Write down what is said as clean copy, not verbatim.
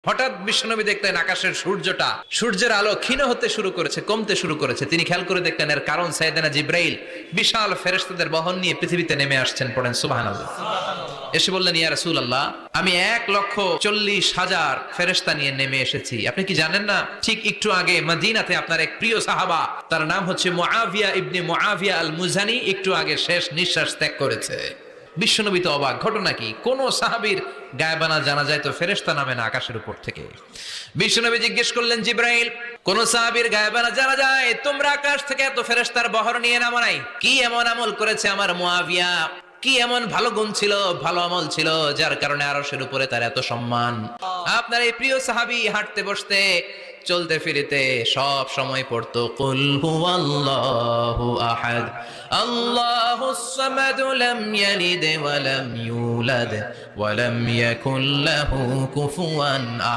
হঠাৎ বিশ্বনবী দেখলেন আকাশের সূর্যের আলো ক্ষীণ হতে শুরু করেছে, কমতে শুরু করেছে। তিনি খেয়াল করে দেখলেন এর কারণ সাইয়েদনা জিব্রাইল বিশাল ফেরেশতাদের বহন নিয়ে পৃথিবীতে নেমে আসছেন। পড়েন সুবহানাল্লাহ। এসে বললেন, ইয়া রাসূলুল্লাহ, আমি 1,40,000 ফেরেশতা নিয়ে নেমে এসেছি। আপনি কি জানেন না, ঠিক একটু আগে মদিনাতে আপনার এক প্রিয় সাহাবা, তার নাম হচ্ছে মুআবিয়া ইবনে মুআবিয়া আল মুজানি, একটু আগে শেষ নিঃশ্বাস ত্যাগ করেছে। বিশ্বনবী তো অবাক, ঘটনা কি? কোন সাহাবীর গায়বানা জানা যায় তো ফেরেশতা নামে না আকাশের উপর থেকে? বিশ্বনবী জিজ্ঞেস করলেন, জিব্রাইল, কোন সাহাবীর গায়বানা জানা যায় তোমরা আকাশ থেকে এত ফেরেশতার বহর নিয়ে নামো নাই? কি এমন আমল করেছে আমার মুআবিয়া, কি এমন ভালো গুণ ছিল, ভালো আমল ছিল, যার কারণে আরশের উপরে তার এত সম্মান? আপনার এই প্রিয় সাহাবী হাঁটতে বসতে চলতে ফিরিতে সব সময় পড়তো কুল হুয়াল্লাহু আহাদ আল্লাহুস সামাদ লাম ইয়ালিদ ওয়া লাম ইউলাদ ওয়া লাম ইয়াকুল লাহু কুফুয়ান আহাদ।